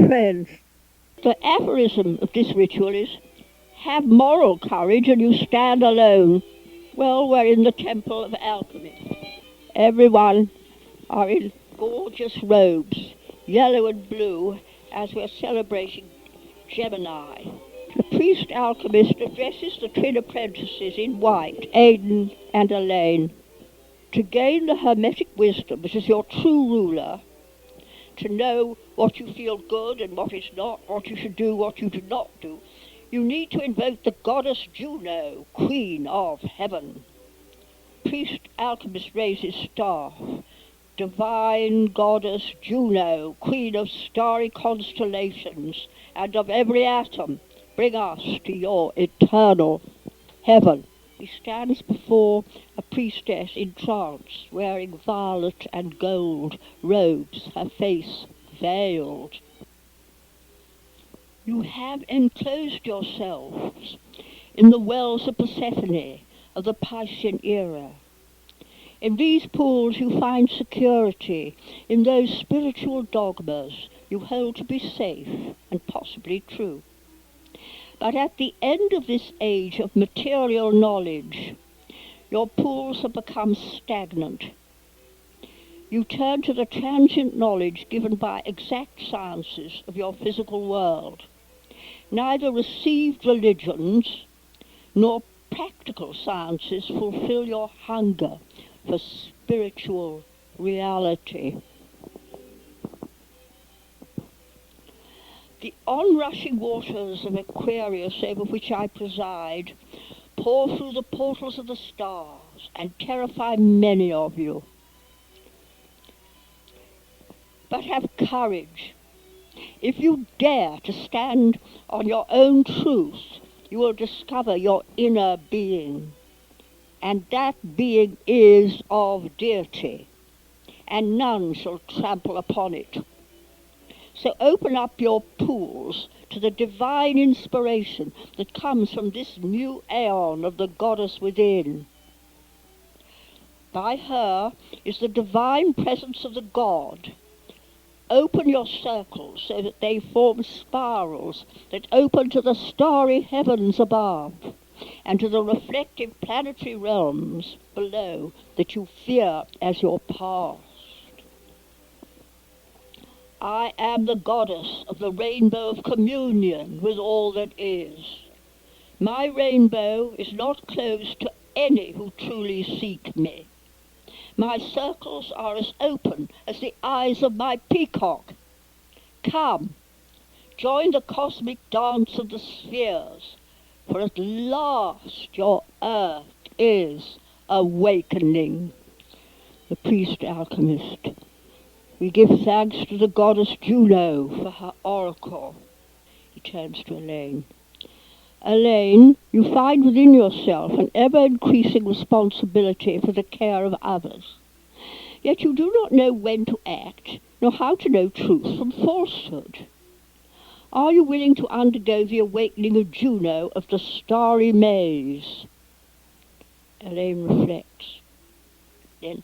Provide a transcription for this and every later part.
friends. The aphorism of this ritual is, have moral courage and you stand alone. Well, we're in the temple of alchemy. Everyone are in gorgeous robes, yellow and blue, as we're celebrating Gemini. The priest alchemist addresses the twin apprentices in white, Aidan and Elaine, to gain the hermetic wisdom which is your true ruler, to know what you feel good and what is not, what you should do, what you do not do. You need to invoke the goddess Juno, queen of heaven. Priest alchemist raises staff. Divine goddess Juno, queen of starry constellations and of every atom, bring us to your eternal heaven. He stands before a priestess in trance, wearing violet and gold robes, her face veiled. You have enclosed yourselves in the wells of Persephone of the Piscean era. In these pools you find security in those spiritual dogmas you hold to be safe and possibly true. But at the end of this age of material knowledge, your pools have become stagnant. You turn to the transient knowledge given by exact sciences of your physical world. Neither received religions nor practical sciences fulfill your hunger for spiritual reality. The onrushing waters of Aquarius over which I preside pour through the portals of the stars and terrify many of you. But have courage. If you dare to stand on your own truth, you will discover your inner being. And that being is of deity, and none shall trample upon it. So open up your pools to the divine inspiration that comes from this new aeon of the goddess within. By her is the divine presence of the god. Open your circles so that they form spirals that open to the starry heavens above and to the reflective planetary realms below that you fear as your past. I am the goddess of the rainbow of communion with all that is. My rainbow is not closed to any who truly seek me. My circles are as open as the eyes of my peacock. Come, join the cosmic dance of the spheres, for at last your earth is awakening. The priest alchemist. We give thanks to the goddess Juno for her oracle. He turns to Elaine. Elaine, you find within yourself an ever-increasing responsibility for the care of others. Yet you do not know when to act, nor how to know truth from falsehood. Are you willing to undergo the awakening of Juno of the starry maze? Elaine reflects. Then,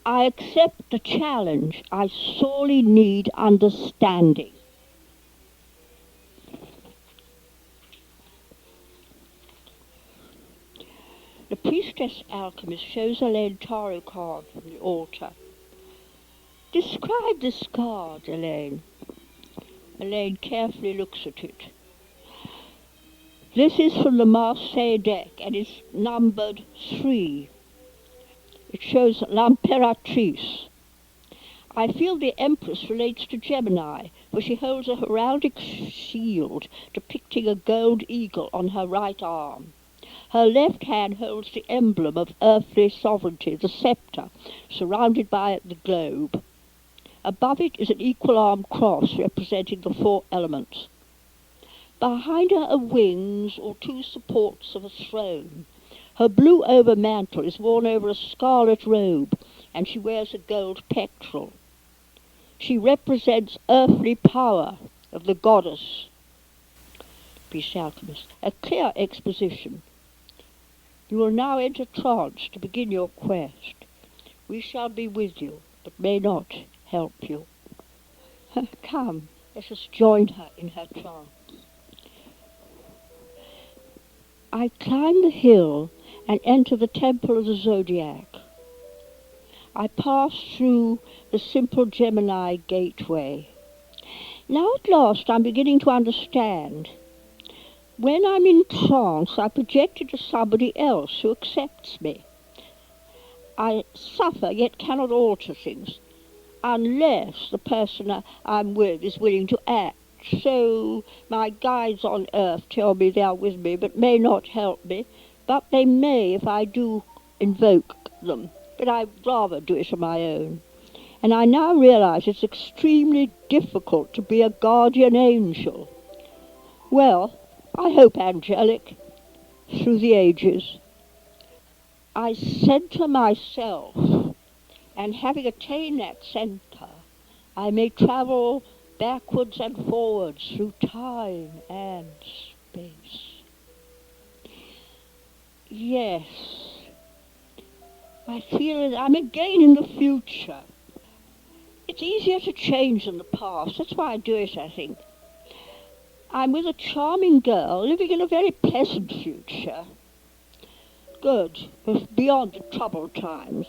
I accept the challenge. I sorely need understanding. The priestess alchemist shows Elaine tarot card from the altar. Describe this card, Elaine. Elaine carefully looks at it. This is from the Marseille deck and is numbered 3. It shows l'Imperatrice. I feel the Empress relates to Gemini, for she holds a heraldic shield depicting a gold eagle on her right arm. Her left hand holds the emblem of earthly sovereignty, the sceptre, surrounded by the globe. Above it is an equal-armed cross representing the 4 elements. Behind her are wings or 2 supports of a throne. Her blue overmantle is worn over a scarlet robe, and she wears a gold pectoral. She represents earthly power of the goddess. Priest alchemist. A clear exposition. You will now enter trance to begin your quest. We shall be with you, but may not help you. Come, Let us join her in her trance. I climb the hill and enter the temple of the Zodiac. I pass through the simple Gemini gateway. Now at last I'm beginning to understand. When I'm in trance, I project into somebody else who accepts me. I suffer yet cannot alter things, unless the person I'm with is willing to act. So my guides on earth tell me they are with me, but may not help me. But they may if I do invoke them. But I'd rather do it on my own. And I now realize it's extremely difficult to be a guardian angel. Well, I hope angelic, through the ages. I center myself, and having attained that center, I may travel backwards and forwards through time and space. Yes, I feel that I'm again in the future. It's easier to change than the past. That's why I do it, I think. I'm with a charming girl living in a very pleasant future. Good, but beyond the troubled times.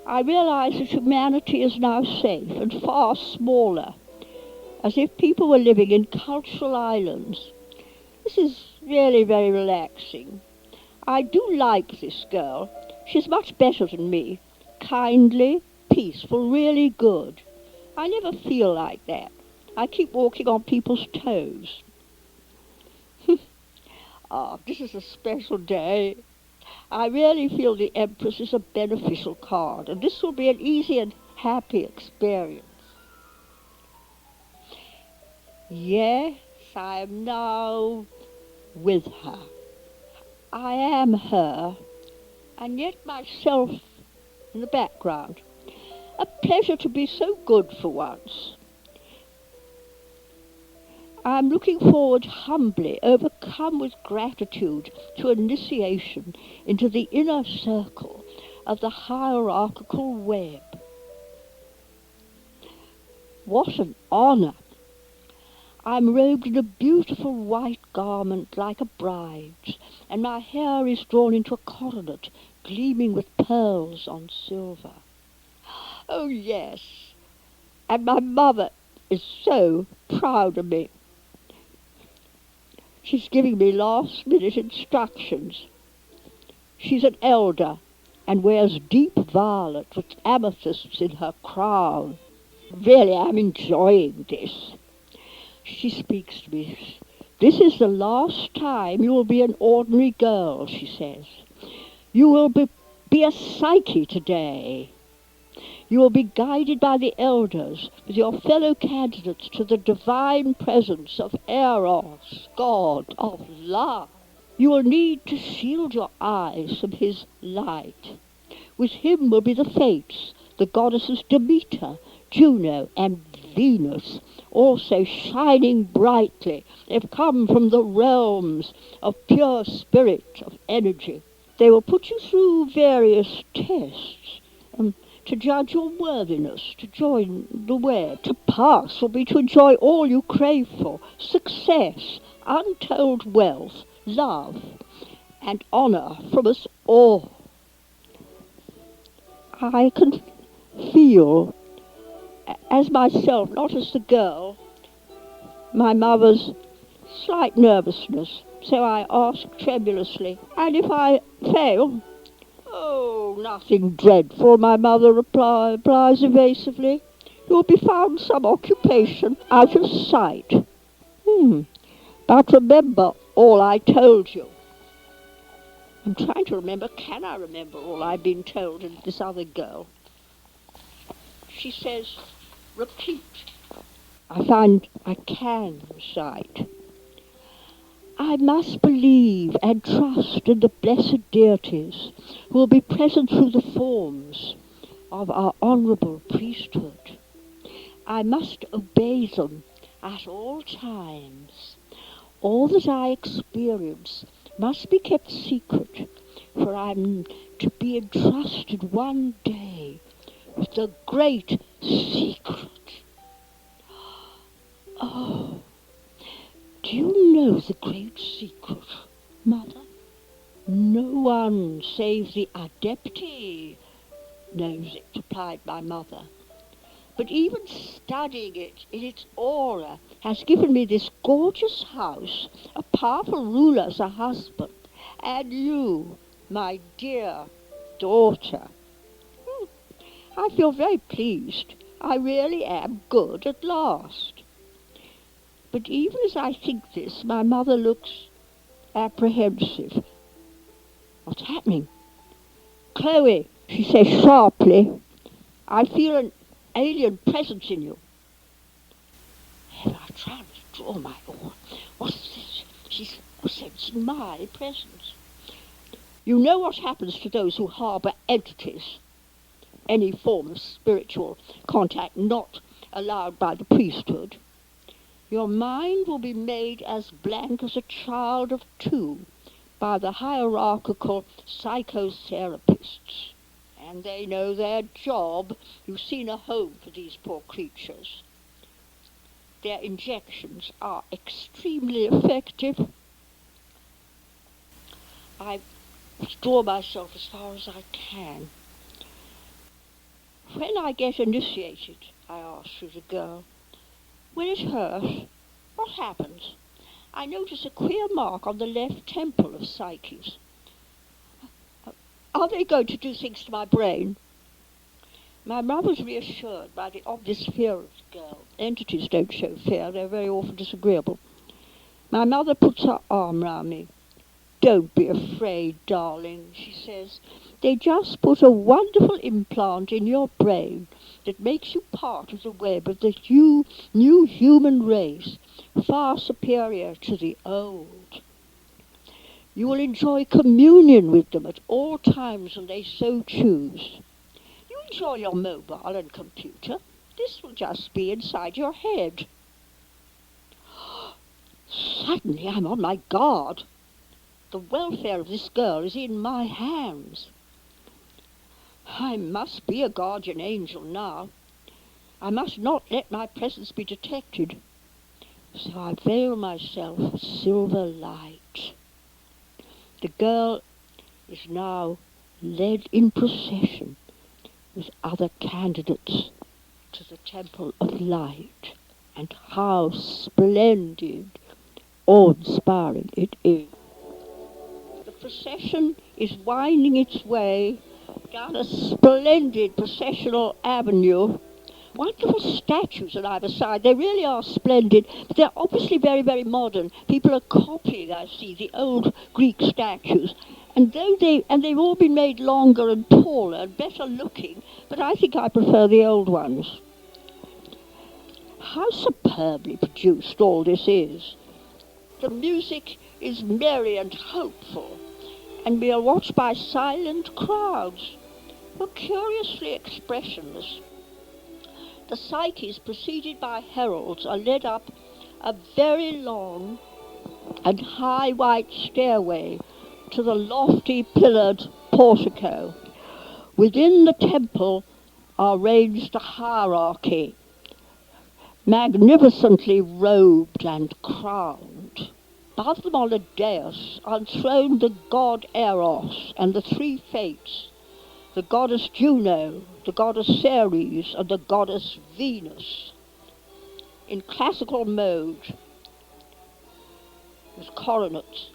I realize that humanity is now safe and far smaller, as if people were living in cultural islands. This is really very relaxing. I do like this girl. She's much better than me. Kindly, peaceful, really good. I never feel like that. I keep walking on people's toes. This is a special day. I really feel the Empress is a beneficial card, and this will be an easy and happy experience. Yes, I am now with her. I am her, and yet myself in the background. A pleasure to be so good for once. I am looking forward humbly, overcome with gratitude, to initiation into the inner circle of the hierarchical web. What an honor! I'm robed in a beautiful white garment like a bride's, and my hair is drawn into a coronet, gleaming with pearls on silver. Oh yes, and my mother is so proud of me. She's giving me last-minute instructions. She's an elder and wears deep violet with amethysts in her crown. Really, I'm enjoying this. She speaks to me. This is the last time you will be an ordinary girl, she says. You will be a psyche today. You will be guided by the elders with your fellow candidates to the divine presence of Eros, God of love. You will need to shield your eyes from his light. With him will be the Fates, the goddesses Demeter, Juno, and Venus, also shining brightly. They've come from the realms of pure spirit, of energy. They will put you through various tests, to judge your worthiness, to join the web. To pass will be to enjoy all you crave for: success, untold wealth, love, and honor from us all. I can feel, as myself, not as the girl, my mother's slight nervousness, so I ask tremulously, and if I fail? Oh, nothing dreadful, my mother replies evasively. You'll be found some occupation out of sight. But remember all I told you. I'm trying to remember, can I remember all I've been told of this other girl? She says, repeat. I find I can recite. I must believe and trust in the blessed deities who will be present through the forms of our honourable priesthood. I must obey them at all times. All that I experience must be kept secret, for I'm to be entrusted one day with the great secret. Oh, do you know the great secret, Mother? No one save the adepti knows it, replied my mother. But even studying it in its aura has given me this gorgeous house, a powerful ruler as a husband, and you, my dear daughter. I feel very pleased. I really am good at last. But even as I think this, my mother looks apprehensive. What's happening? Chloe, she says sharply, I feel an alien presence in you. Have I tried to draw my aura? What's this? She's sensing my presence. You know what happens to those who harbour entities, any form of spiritual contact not allowed by the priesthood. Your mind will be made as blank as a child of 2 by the hierarchical psychotherapists. And they know their job. You've seen a home for these poor creatures. Their injections are extremely effective. I withdraw myself as far as I can. When I get initiated, I asked through the girl, when it hurts, what happens? I notice a queer mark on the left temple of Psyche's. Are they going to do things to my brain? My mother was reassured by the obvious fear of the girl. Entities don't show fear, they're very often disagreeable. My mother puts her arm round me. Don't be afraid, darling, she says. They just put a wonderful implant in your brain that makes you part of the web of the new human race, far superior to the old. You will enjoy communion with them at all times when they so choose. You enjoy your mobile and computer. This will just be inside your head. Suddenly I'm on my guard. The welfare of this girl is in my hands. I must be a guardian angel now. I must not let my presence be detected. So I veil myself silver light. The girl is now led in procession with other candidates to the Temple of Light. And how splendid, awe-inspiring it is. The procession is winding its way down a splendid processional avenue. Wonderful statues on either side. They really are splendid, but they're obviously very, very modern. People are copying, I see, the old Greek statues. And they've all been made longer and taller and better looking, but I think I prefer the old ones. How superbly produced all this is. The music is merry and hopeful, and we are watched by silent crowds who are curiously expressionless. The Psyches, preceded by heralds, are led up a very long and high white stairway to the lofty pillared portico. Within the temple are ranged a hierarchy, magnificently robed and crowned. Above them on a dais are enthroned the god Eros and the 3 fates, the goddess Juno, the goddess Ceres, and the goddess Venus. In classical mode, with coronets.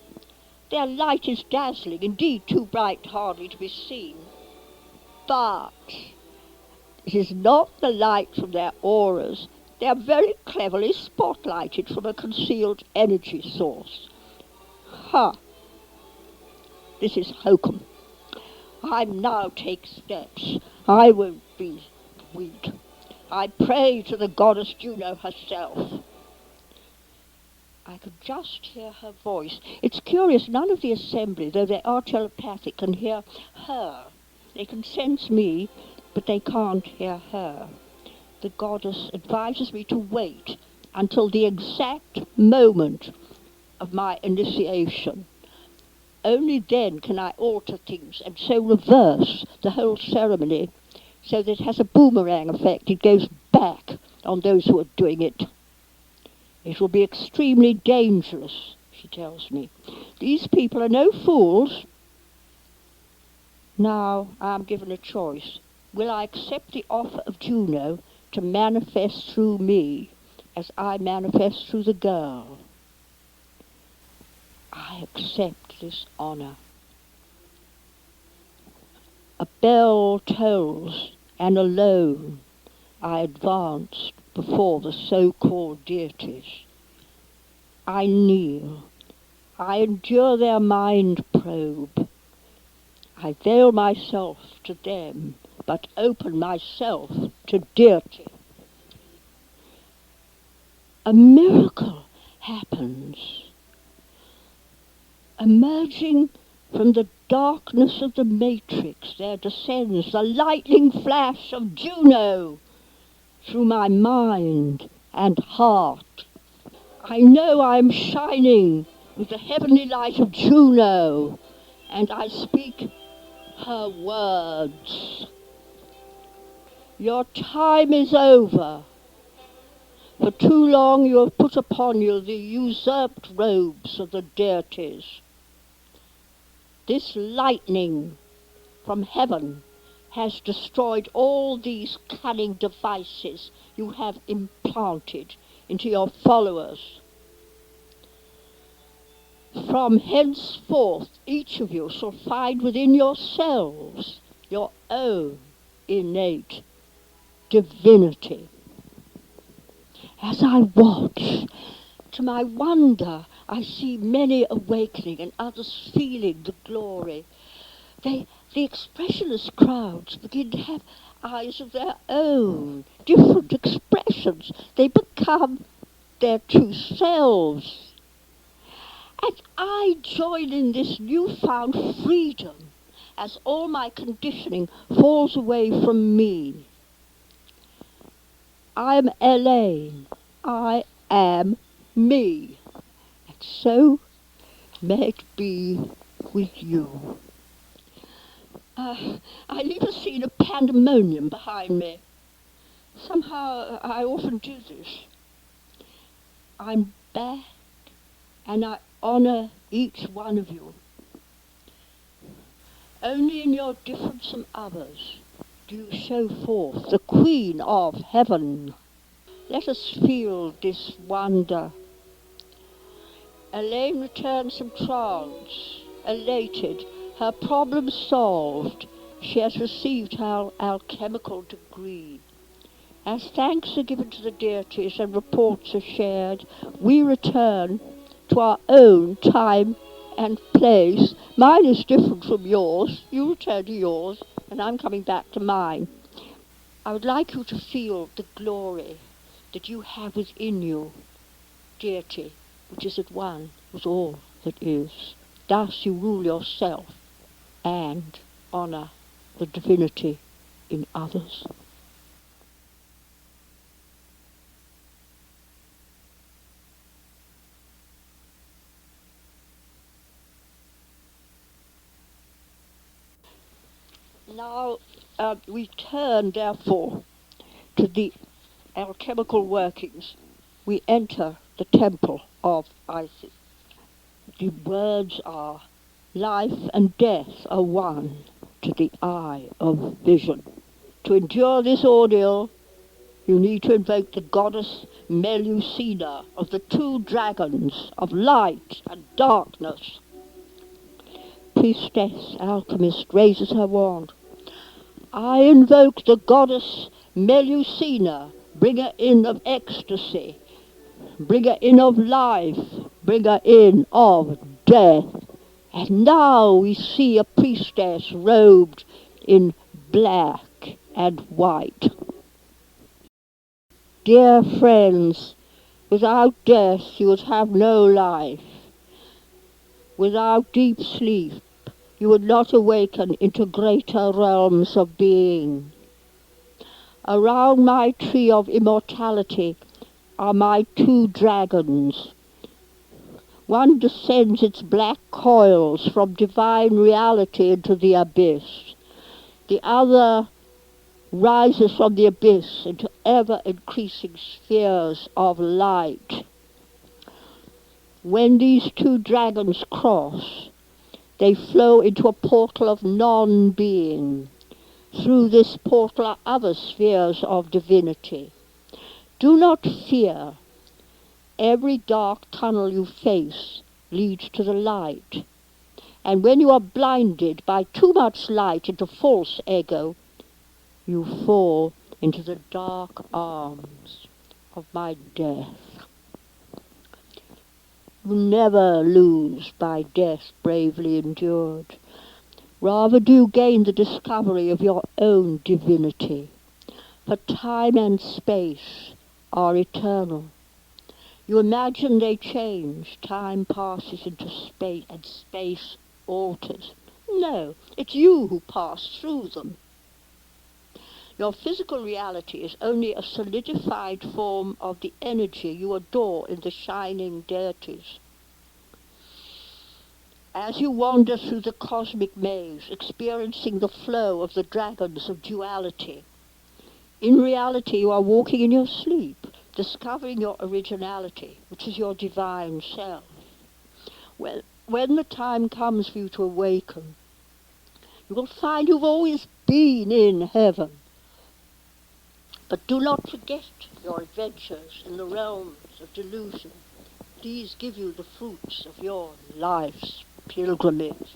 Their light is dazzling, indeed too bright hardly to be seen. But it is not the light from their auras. They are very cleverly spotlighted from a concealed energy source. Ha! This is hokum. I now take steps. I won't be weak. I pray to the goddess Juno herself. I could just hear her voice. It's curious, none of the assembly, though they are telepathic, can hear her. They can sense me, but they can't hear her. The goddess advises me to wait until the exact moment of my initiation. Only then can I alter things and so reverse the whole ceremony so that it has a boomerang effect. It goes back on those who are doing it. It will be extremely dangerous, she tells me. These people are no fools. Now I am given a choice. Will I accept the offer of Juno to manifest through me as I manifest through the girl? I accept this honor. A bell tolls, and alone I advance before the so-called deities. I kneel. I endure their mind probe. I veil myself to them, but open myself to deity. A miracle happens. Emerging from the darkness of the matrix, there descends the lightning flash of Juno through my mind and heart. I know I am shining with the heavenly light of Juno, and I speak her words. Your time is over. For too long you have put upon you the usurped robes of the deities. This lightning from heaven has destroyed all these cunning devices you have implanted into your followers. From henceforth, each of you shall find within yourselves your own innate divinity. As I watch, to my wonder, I see many awakening and others feeling the glory. The expressionless crowds begin to have eyes of their own, different expressions. They become their true selves. And I join in this newfound freedom as all my conditioning falls away from me. I am Elaine. I am me. And so may it be with you. I leave a scene of pandemonium behind me. Somehow I often do this. I'm back, and I honor each one of you. Only in your difference from others do you show forth the Queen of Heaven. Let us feel this wonder. Elaine returns from trance, elated, her problem solved. She has received her alchemical degree. As thanks are given to the deities and reports are shared, we return to our own time and place. Mine is different from yours. You return to yours, and I'm coming back to mine. I would like you to feel the glory that you have within you, deity, which is at one with all that is. Thus you rule yourself and honor the divinity in others. Now we turn, therefore, to the alchemical workings. We enter the temple of Isis. The words are, life and death are one to the eye of vision. To endure this ordeal, you need to invoke the goddess Melusina of the two dragons of light and darkness. Priestess alchemist raises her wand. I invoke the goddess Melusina, bringer in of ecstasy, bringer in of life, bringer in of death. And now we see a priestess robed in black and white. Dear friends, without death you would have no life. Without deep sleep you would not awaken into greater realms of being. Around my tree of immortality are my two dragons. One descends its black coils from divine reality into the abyss. The other rises from the abyss into ever-increasing spheres of light. When these two dragons cross, they flow into a portal of non-being. Through this portal are other spheres of divinity. Do not fear. Every dark tunnel you face leads to the light. And when you are blinded by too much light into false ego, you fall into the dark arms of my death. You never lose by death bravely endured. Rather do you gain the discovery of your own divinity. For time and space are eternal. You imagine they change, time passes into space, and space alters. No, it's you who pass through them. Your physical reality is only a solidified form of the energy you adore in the shining deities. As you wander through the cosmic maze, experiencing the flow of the dragons of duality, in reality you are walking in your sleep, discovering your originality, which is your divine self. Well, when the time comes for you to awaken, you will find you've always been in heaven. But do not forget your adventures in the realms of delusion. These give you the fruits of your life's pilgrimage.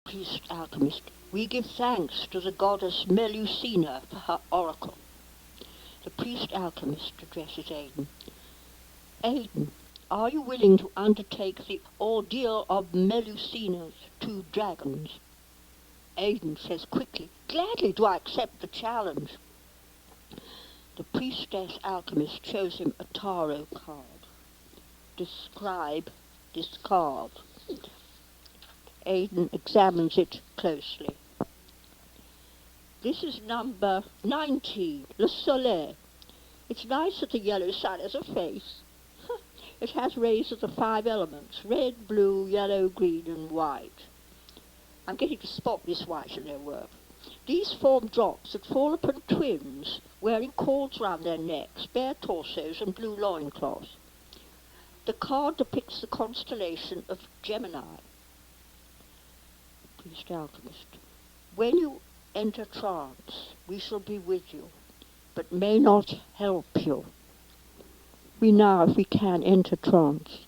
Priest alchemist, we give thanks to the goddess Melusina for her oracle. The priest alchemist addresses Aidan. Aidan, are you willing to undertake the ordeal of Melusina's two dragons? Aidan says quickly, gladly do I accept the challenge. The priestess alchemist shows him a tarot card. Describe this card. Aidan examines it closely. This is number 19, Le Soleil. It's nice that the yellow sun has a face. It has rays of the 5 elements, red, blue, yellow, green and white. I'm getting to spot this white in their work. These form drops that fall upon twins wearing cords round their necks, bare torsos and blue loincloths. The card depicts the constellation of Gemini. Priest alchemist, when you enter trance, we shall be with you, but may not help you. We now, if we can, enter trance,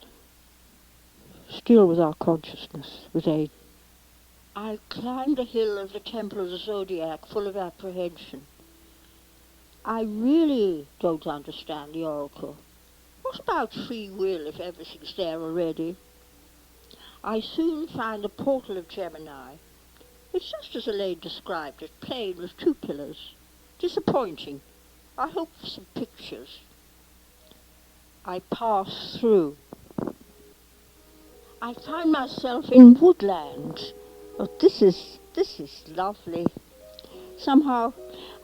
still with our consciousness, with aid. I climbed the hill of the Temple of the Zodiac full of apprehension. I really don't understand the oracle. What about free will if everything's there already? I soon find the portal of Gemini. It's just as Elaine described it, plain with 2 pillars. Disappointing. I hope for some pictures. I pass through. I find myself in woodland. Oh, this is lovely. Somehow,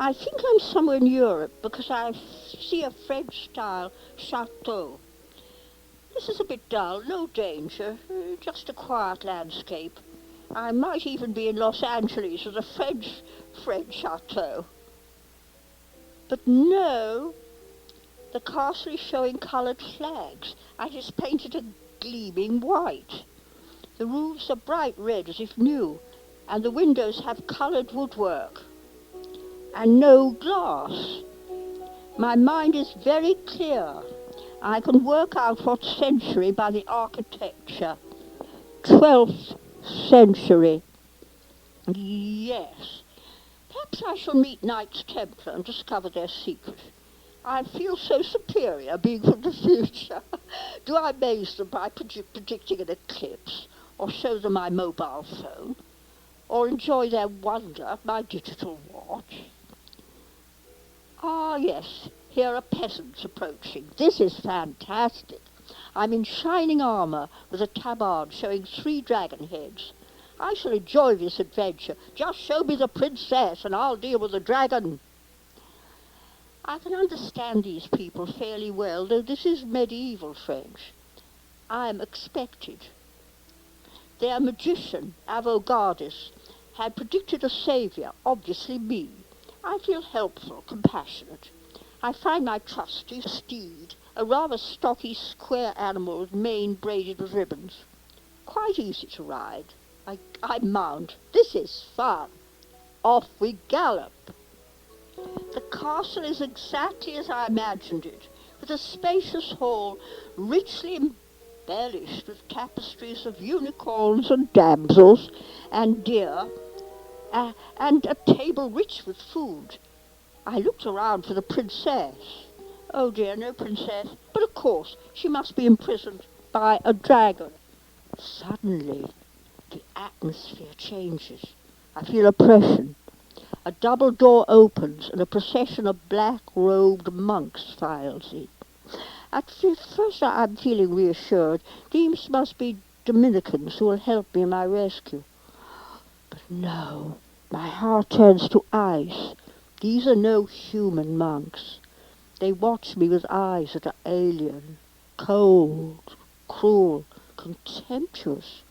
I think I'm somewhere in Europe because I see a French-style chateau. This is a bit dull, no danger, just a quiet landscape. I might even be in Los Angeles with a French chateau. But no, the castle is showing coloured flags, and it's painted a gleaming white. The roofs are bright red as if new, and the windows have coloured woodwork, and no glass. My mind is very clear. I can work out what century by the architecture. 12th century. Yes. Perhaps I shall meet Knights Templar and discover their secret. I feel so superior, being from the future. Do I amaze them by predicting an eclipse, or show them my mobile phone, or enjoy their wonder, my digital watch? Ah, yes, here are peasants approaching. This is fantastic. I'm in shining armour with a tabard showing 3 dragon heads. I shall enjoy this adventure. Just show me the princess and I'll deal with the dragon. I can understand these people fairly well, though this is medieval French. I am expected. Their magician, Avogadis, had predicted a saviour, obviously me. I feel helpful, compassionate. I find my trusty steed a rather stocky square animal with mane braided with ribbons. Quite easy to ride. I mount. This is fun. Off we gallop. The castle is exactly as I imagined it, with a spacious hall richly embellished with tapestries of unicorns and damsels and deer, and a table rich with food. I looked around for the princess. Oh dear, no princess, but of course she must be imprisoned by a dragon. Suddenly, the atmosphere changes. I feel oppression. A double door opens and a procession of black-robed monks files in. At first I'm feeling reassured. These must be Dominicans who will help me in my rescue. But no, my heart turns to ice. These are no human monks. They watch me with eyes that are alien, cold, cruel, contemptuous,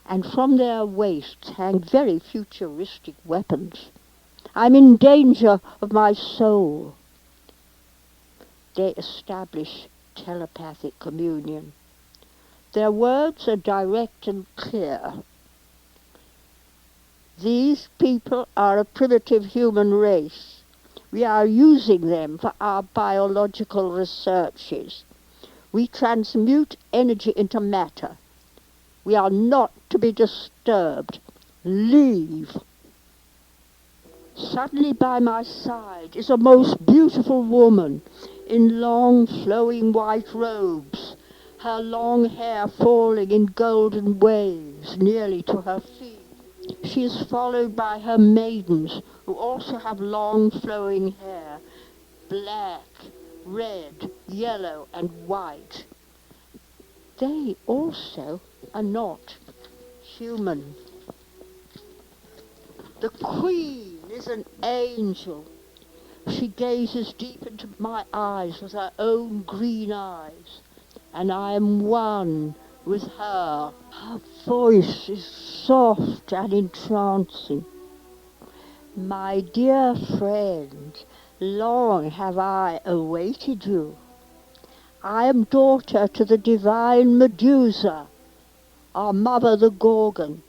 and from their waists hang very futuristic weapons. I'm in danger of my soul. They establish telepathic communion. Their words are direct and clear. These people are a primitive human race. We are using them for our biological researches. We transmute energy into matter. We are not to be disturbed. Leave. Suddenly by my side is a most beautiful woman in long flowing white robes, her long hair falling in golden waves nearly to her feet. She is followed by her maidens, who also have long flowing hair, black, red, yellow, and white. They also are not human. The queen is an angel. She gazes deep into my eyes with her own green eyes, and I am one with her. Her voice is soft and entrancing. My dear friend, long have I awaited you. I am daughter to the divine Medusa, our mother the Gorgon.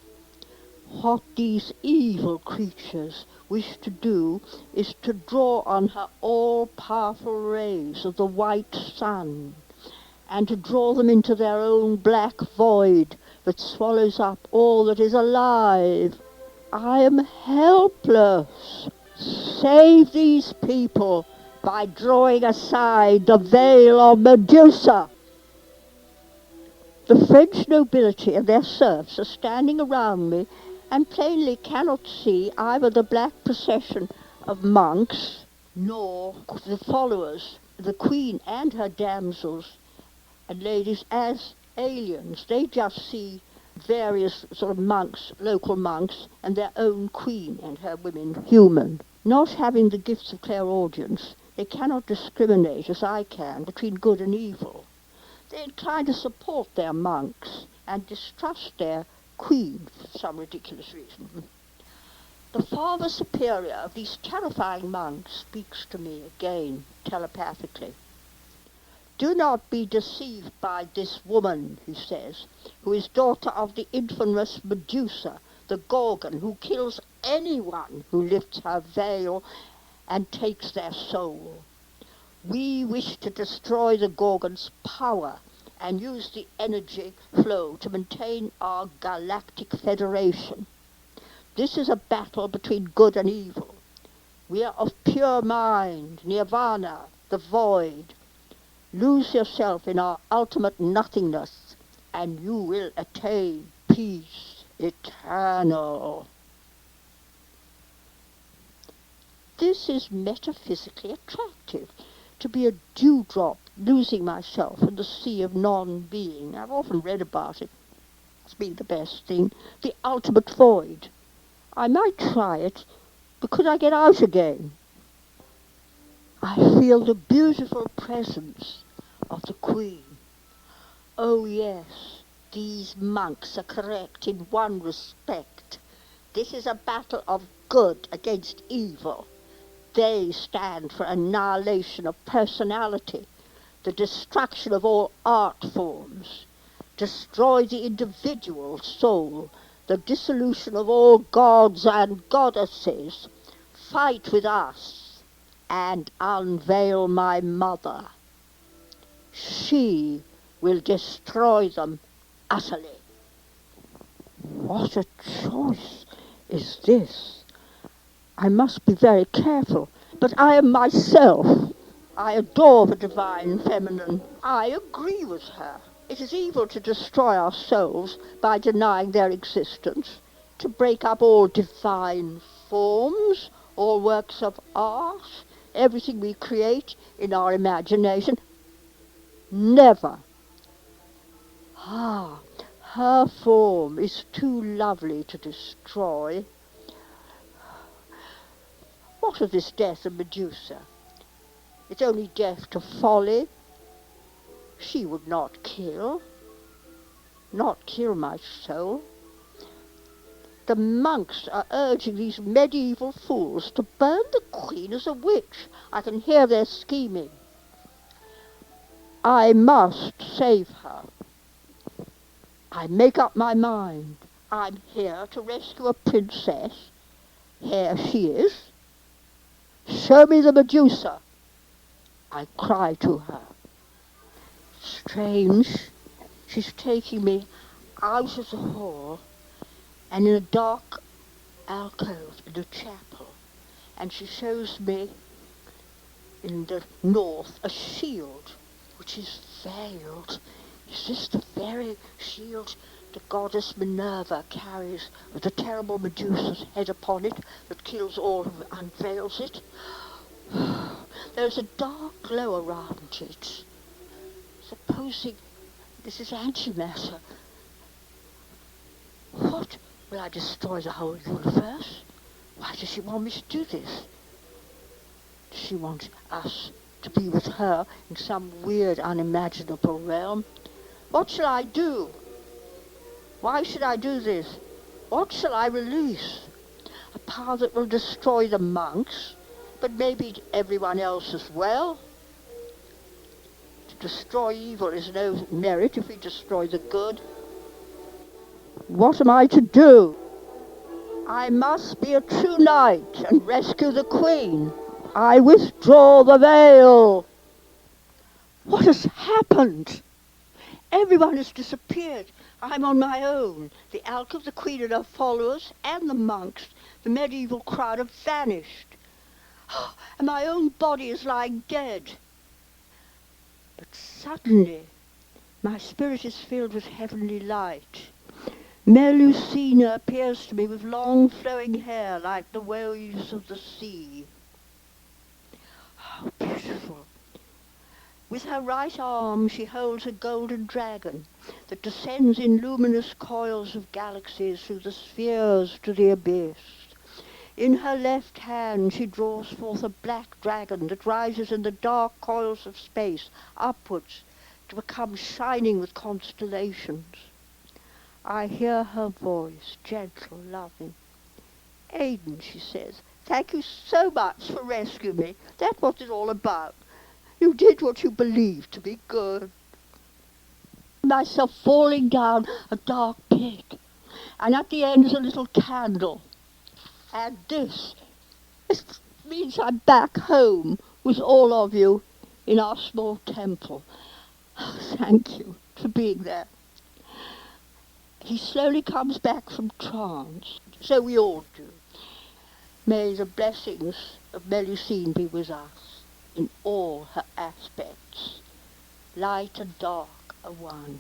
What these evil creatures wish to do is to draw on her all-powerful rays of the white sun, and to draw them into their own black void that swallows up all that is alive. I am helpless. Save these people by drawing aside the veil of Medusa. The French nobility and their serfs are standing around me and plainly cannot see either the black procession of monks nor the followers, the queen and her damsels and ladies, as aliens. They just see various sort of monks, local monks, and their own queen and her women human. Not having the gifts of clairaudience, they cannot discriminate, as I can, between good and evil. They incline to support their monks and distrust their queen for some ridiculous reason. The Father Superior of these terrifying monks speaks to me again telepathically. Do not be deceived by this woman, he says, who is daughter of the infamous Medusa, the Gorgon, who kills anyone who lifts her veil and takes their soul. We wish to destroy the Gorgon's power and use the energy flow to maintain our galactic federation. This is a battle between good and evil. We are of pure mind, nirvana, the void. Lose yourself in our ultimate nothingness, and you will attain peace eternal. This is metaphysically attractive, to be a dewdrop losing myself in the sea of non-being. I've often read about it as being the best thing, the ultimate void. I might try it, but could I get out again? I feel the beautiful presence of the Queen. Oh yes, these monks are correct in one respect. This is a battle of good against evil. They stand for annihilation of personality. the destruction of all art forms, destroy the individual soul, the dissolution of all gods and goddesses, fight with us and unveil my mother. She will destroy them utterly. What a choice is this? I must be very careful, but I am myself. I adore the divine feminine. I agree with her. It is evil to destroy our souls by denying their existence, to break up all divine forms, all works of art, everything we create in our imagination. Never. Her form is too lovely to destroy. What of this death of Medusa? It's only death to folly. She would not kill my soul. The monks are urging these medieval fools to burn the queen as a witch. I can hear their scheming. I must save her. I make up my mind. I'm here to rescue a princess. Here she is. Show me the Medusa. I cry to her. Strange. She's taking me out of the hall and in a dark alcove in the chapel, and she shows me in the north a shield which is veiled. Is this the very shield the goddess Minerva carries with the terrible Medusa's head upon it that kills all who unveils it? There's a dark glow around it. Supposing this is antimatter, what? Will I destroy the whole universe? Why does she want me to do this? Does she want us to be with her in some weird, unimaginable realm? What shall I do? Why should I do this? What shall I release? A power that will destroy the monks, but maybe everyone else as well? To destroy evil is no merit if we destroy the good. What am I to do? I must be a true knight and rescue the queen. I withdraw the veil. What has happened? Everyone has disappeared. I'm on my own. The alcove, the queen and her followers, and the monks, the medieval crowd have vanished. And my own body is lying dead. But suddenly, my spirit is filled with heavenly light. Melusina appears to me with long flowing hair like the waves of the sea. How beautiful! With her right arm she holds a golden dragon that descends in luminous coils of galaxies through the spheres to the abyss. In her left hand she draws forth a black dragon that rises in the dark coils of space upwards to become shining with constellations. I hear her voice, gentle, loving. Aidan, she says, thank you so much for rescuing me. That's what it's all about. You did what you believed to be good. Myself falling down a dark pit, and at the end is a little candle. And this means I'm back home with all of you in our small temple. Oh, thank you for being there. He slowly comes back from trance, so we all do. May the blessings of Melusine be with us in all her aspects. Light and dark are one.